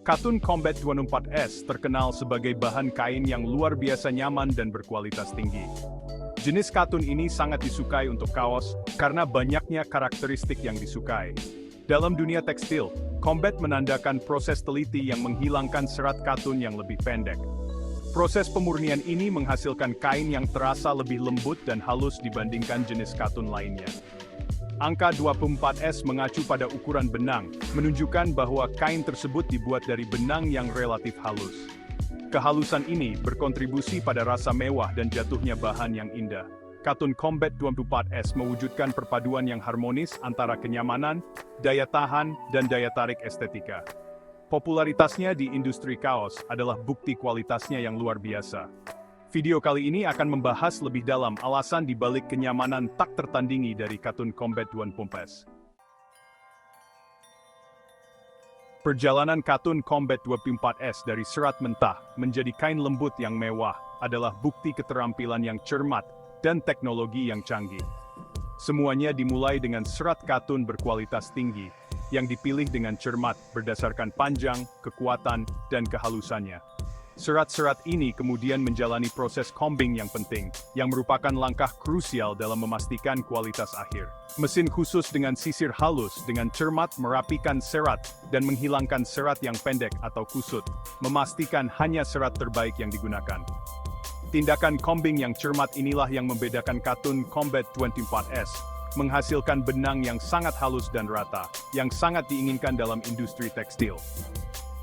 Katun Combat 24S terkenal sebagai bahan kain yang luar biasa nyaman dan berkualitas tinggi. Jenis katun ini sangat disukai untuk kaos karena banyaknya karakteristik yang disukai. Dalam dunia tekstil, Combat menandakan proses teliti yang menghilangkan serat katun yang lebih pendek. Proses pemurnian ini menghasilkan kain yang terasa lebih lembut dan halus dibandingkan jenis katun lainnya. Angka 24S mengacu pada ukuran benang, menunjukkan bahwa kain tersebut dibuat dari benang yang relatif halus. Kehalusan ini berkontribusi pada rasa mewah dan jatuhnya bahan yang indah. Katun Combat 24S mewujudkan perpaduan yang harmonis antara kenyamanan, daya tahan, dan daya tarik estetika. Popularitasnya di industri kaos adalah bukti kualitasnya yang luar biasa. Video kali ini akan membahas lebih dalam alasan dibalik kenyamanan tak tertandingi dari Katun Combat 24S. Perjalanan Katun Combat 24S dari serat mentah menjadi kain lembut yang mewah adalah bukti keterampilan yang cermat dan teknologi yang canggih. Semuanya dimulai dengan serat katun berkualitas tinggi, yang dipilih dengan cermat berdasarkan panjang, kekuatan, dan kehalusannya. Serat-serat ini kemudian menjalani proses combing yang penting, yang merupakan langkah krusial dalam memastikan kualitas akhir. Mesin khusus dengan sisir halus dengan cermat merapikan serat dan menghilangkan serat yang pendek atau kusut, memastikan hanya serat terbaik yang digunakan. Tindakan combing yang cermat inilah yang membedakan Katun Combat 24S, menghasilkan benang yang sangat halus dan rata, yang sangat diinginkan dalam industri tekstil.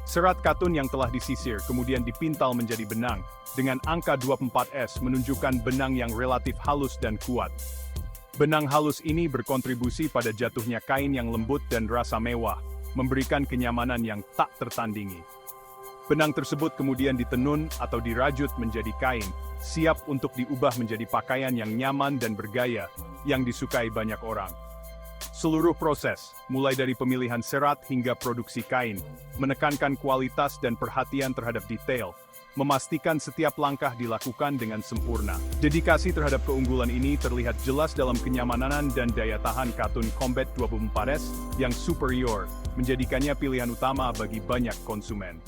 Serat katun yang telah disisir kemudian dipintal menjadi benang, dengan angka 24S menunjukkan benang yang relatif halus dan kuat. Benang halus ini berkontribusi pada jatuhnya kain yang lembut dan rasa mewah, memberikan kenyamanan yang tak tertandingi. Benang tersebut kemudian ditenun atau dirajut menjadi kain, siap untuk diubah menjadi pakaian yang nyaman dan bergaya, yang disukai banyak orang. Seluruh proses, mulai dari pemilihan serat hingga produksi kain, menekankan kualitas dan perhatian terhadap detail, memastikan setiap langkah dilakukan dengan sempurna. Dedikasi terhadap keunggulan ini terlihat jelas dalam kenyamanan dan daya tahan Katun Combat 24S yang superior, menjadikannya pilihan utama bagi banyak konsumen.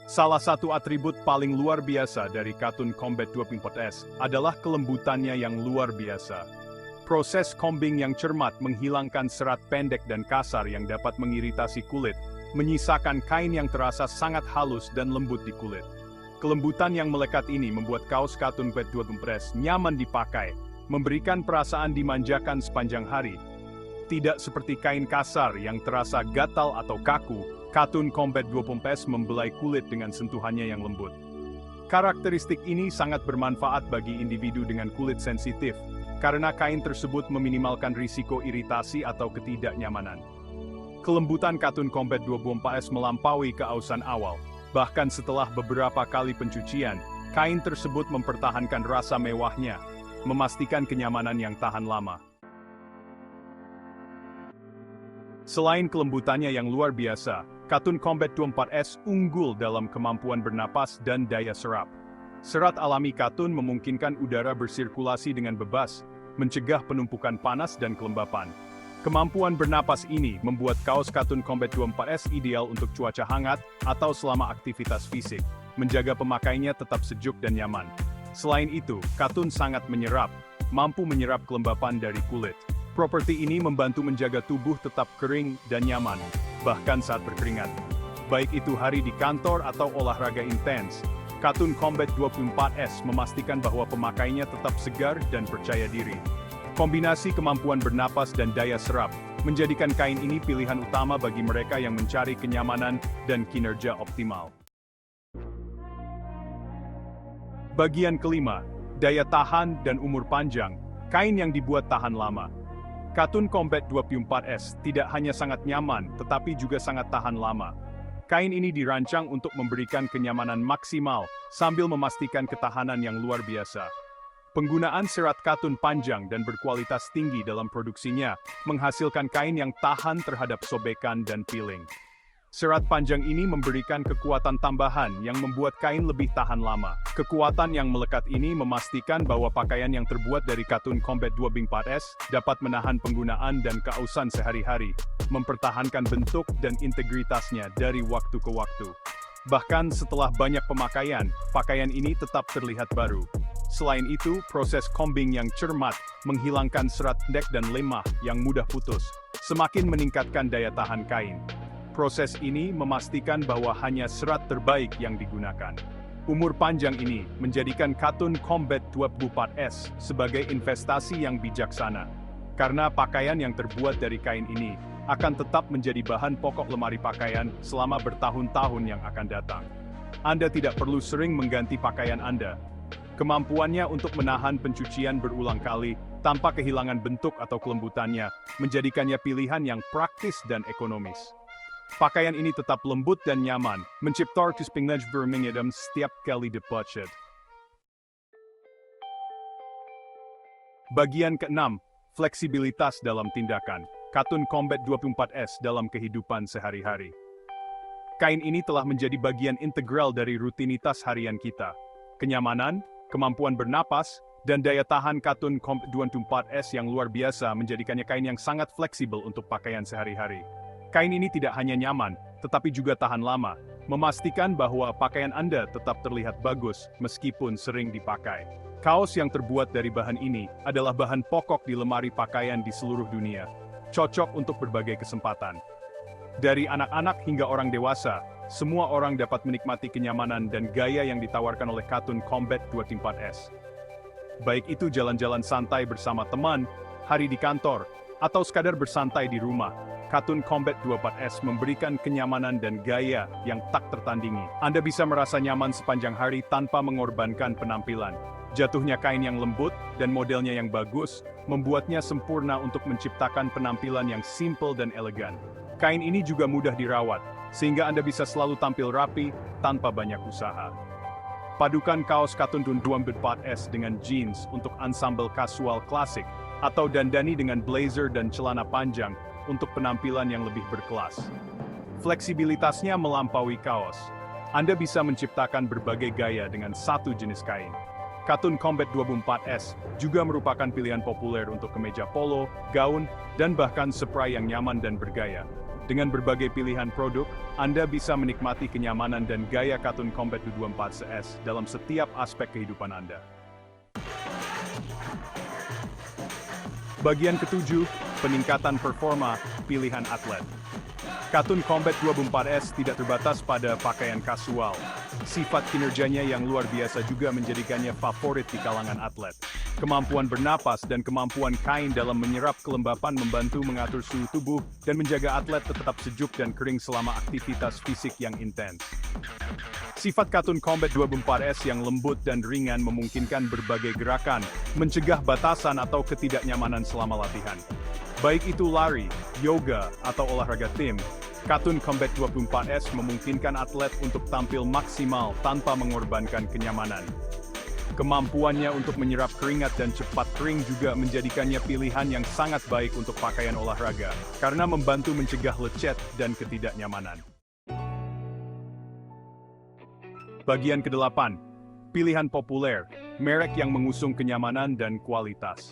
Salah satu atribut paling luar biasa dari Katun Combat 24S adalah kelembutannya yang luar biasa. Proses combing yang cermat menghilangkan serat pendek dan kasar yang dapat mengiritasi kulit, menyisakan kain yang terasa sangat halus dan lembut di kulit. Kelembutan yang melekat ini membuat kaos Katun Combat 24S nyaman dipakai, memberikan perasaan dimanjakan sepanjang hari. Tidak seperti kain kasar yang terasa gatal atau kaku, Katun Combat 24S membelai kulit dengan sentuhannya yang lembut. Karakteristik ini sangat bermanfaat bagi individu dengan kulit sensitif, karena kain tersebut meminimalkan risiko iritasi atau ketidaknyamanan. Kelembutan Katun Combat 24S melampaui keausan awal, bahkan setelah beberapa kali pencucian, kain tersebut mempertahankan rasa mewahnya, memastikan kenyamanan yang tahan lama. Selain kelembutannya yang luar biasa, Katun Combat 24S unggul dalam kemampuan bernapas dan daya serap. Serat alami katun memungkinkan udara bersirkulasi dengan bebas, mencegah penumpukan panas dan kelembapan. Kemampuan bernapas ini membuat kaos Katun Combat 24S ideal untuk cuaca hangat atau selama aktivitas fisik, menjaga pemakainya tetap sejuk dan nyaman. Selain itu, katun sangat menyerap, mampu menyerap kelembapan dari kulit. Properti ini membantu menjaga tubuh tetap kering dan nyaman, bahkan saat berkeringat. Baik itu hari di kantor atau olahraga intens, Katun Combat 24S memastikan bahwa pemakainya tetap segar dan percaya diri. Kombinasi kemampuan bernapas dan daya serap menjadikan kain ini pilihan utama bagi mereka yang mencari kenyamanan dan kinerja optimal. Bagian kelima, daya tahan dan umur panjang, kain yang dibuat tahan lama. Katun Combat 24S tidak hanya sangat nyaman, tetapi juga sangat tahan lama. Kain ini dirancang untuk memberikan kenyamanan maksimal, sambil memastikan ketahanan yang luar biasa. Penggunaan serat katun panjang dan berkualitas tinggi dalam produksinya, menghasilkan kain yang tahan terhadap sobekan dan peeling. Serat panjang ini memberikan kekuatan tambahan yang membuat kain lebih tahan lama. Kekuatan yang melekat ini memastikan bahwa pakaian yang terbuat dari katun Combat 2B4S dapat menahan penggunaan dan keausan sehari-hari, mempertahankan bentuk dan integritasnya dari waktu ke waktu. Bahkan setelah banyak pemakaian, pakaian ini tetap terlihat baru. Selain itu, proses combing yang cermat menghilangkan serat pendek dan lemah yang mudah putus, semakin meningkatkan daya tahan kain. Proses ini memastikan bahwa hanya serat terbaik yang digunakan. Umur panjang ini menjadikan katun Combat 2B4S sebagai investasi yang bijaksana, karena pakaian yang terbuat dari kain ini akan tetap menjadi bahan pokok lemari pakaian selama bertahun-tahun yang akan datang. Anda tidak perlu sering mengganti pakaian Anda. Kemampuannya untuk menahan pencucian berulang kali tanpa kehilangan bentuk atau kelembutannya menjadikannya pilihan yang praktis dan ekonomis. Pakaian ini tetap lembut dan nyaman, menciptakan pengnajvermingedam setiap kali dipakai. Bagian ke-6, fleksibilitas dalam tindakan. Katun Combat 2B4S dalam kehidupan sehari-hari. Kain ini telah menjadi bagian integral dari rutinitas harian kita. Kenyamanan, kemampuan bernapas, dan daya tahan katun Combat 2B4S yang luar biasa menjadikannya kain yang sangat fleksibel untuk pakaian sehari-hari. Kain ini tidak hanya nyaman, tetapi juga tahan lama, memastikan bahwa pakaian Anda tetap terlihat bagus meskipun sering dipakai. Kaos yang terbuat dari bahan ini adalah bahan pokok di lemari pakaian di seluruh dunia, cocok untuk berbagai kesempatan. Dari anak-anak hingga orang dewasa, semua orang dapat menikmati kenyamanan dan gaya yang ditawarkan oleh katun Combat 2B4S. Baik itu jalan-jalan santai bersama teman, hari di kantor, atau sekadar bersantai di rumah, katun Combat 2B4S memberikan kenyamanan dan gaya yang tak tertandingi. Anda bisa merasa nyaman sepanjang hari tanpa mengorbankan penampilan. Jatuhnya kain yang lembut dan modelnya yang bagus membuatnya sempurna untuk menciptakan penampilan yang simple dan elegan. Kain ini juga mudah dirawat, sehingga Anda bisa selalu tampil rapi tanpa banyak usaha. Padukan kaos katun 2B4S dengan jeans untuk ensemble kasual klasik, atau dandani dengan blazer dan celana panjang untuk penampilan yang lebih berkelas. Fleksibilitasnya melampaui kaos. Anda bisa menciptakan berbagai gaya dengan satu jenis kain. Katun Combat 2B4S juga merupakan pilihan populer untuk kemeja polo, gaun, dan bahkan spray yang nyaman dan bergaya. Dengan berbagai pilihan produk, Anda bisa menikmati kenyamanan dan gaya katun Combat 2B4S dalam setiap aspek kehidupan Anda. Bagian ke-7, peningkatan performa pilihan atlet. Katun Combat 2B4S tidak terbatas pada pakaian kasual. Sifat kinerjanya yang luar biasa juga menjadikannya favorit di kalangan atlet. Kemampuan bernapas dan kemampuan kain dalam menyerap kelembapan membantu mengatur suhu tubuh dan menjaga atlet tetap sejuk dan kering selama aktivitas fisik yang intens. Sifat katun Combat 2B4S yang lembut dan ringan memungkinkan berbagai gerakan, mencegah batasan atau ketidaknyamanan selama latihan. Baik itu lari, yoga, atau olahraga tim, katun Combat 2B4S memungkinkan atlet untuk tampil maksimal tanpa mengorbankan kenyamanan. Kemampuannya untuk menyerap keringat dan cepat kering juga menjadikannya pilihan yang sangat baik untuk pakaian olahraga, karena membantu mencegah lecet dan ketidaknyamanan. Bagian ke-8, pilihan populer, merek yang mengusung kenyamanan dan kualitas.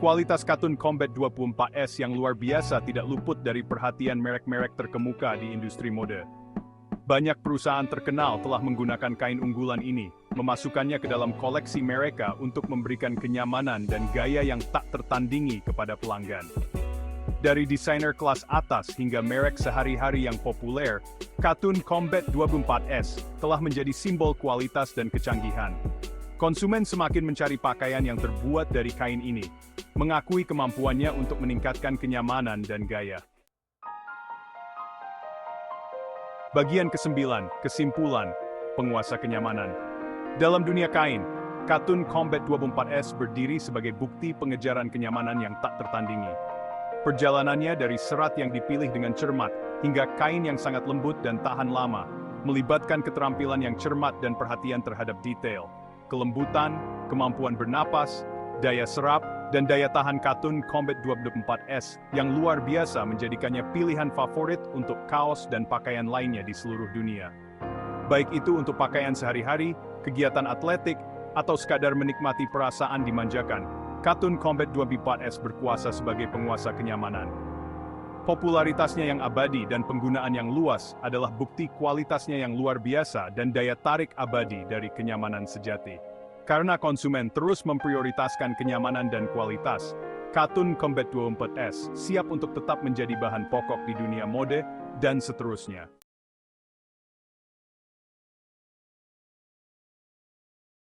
Kualitas katun Combat 2B4S yang luar biasa tidak luput dari perhatian merek-merek terkemuka di industri mode. Banyak perusahaan terkenal telah menggunakan kain unggulan ini, memasukkannya ke dalam koleksi mereka untuk memberikan kenyamanan dan gaya yang tak tertandingi kepada pelanggan. Dari desainer kelas atas hingga merek sehari-hari yang populer, katun Combat 2B4S telah menjadi simbol kualitas dan kecanggihan. Konsumen semakin mencari pakaian yang terbuat dari kain ini, mengakui kemampuannya untuk meningkatkan kenyamanan dan gaya. Bagian ke-9, kesimpulan, penguasa kenyamanan. Dalam dunia kain, katun Combat 2B4S berdiri sebagai bukti pengejaran kenyamanan yang tak tertandingi. Perjalanannya dari serat yang dipilih dengan cermat, hingga kain yang sangat lembut dan tahan lama, melibatkan keterampilan yang cermat dan perhatian terhadap detail, kelembutan, kemampuan bernapas, daya serap, dan daya tahan Katun Combat 24S yang luar biasa menjadikannya pilihan favorit untuk kaos dan pakaian lainnya di seluruh dunia. Baik itu untuk pakaian sehari-hari, kegiatan atletik, atau sekadar menikmati perasaan dimanjakan, Katun Combat 24S berkuasa sebagai penguasa kenyamanan. Popularitasnya yang abadi dan penggunaan yang luas adalah bukti kualitasnya yang luar biasa dan daya tarik abadi dari kenyamanan sejati. Karena konsumen terus memprioritaskan kenyamanan dan kualitas, Katun Combat 24S siap untuk tetap menjadi bahan pokok di dunia mode dan seterusnya.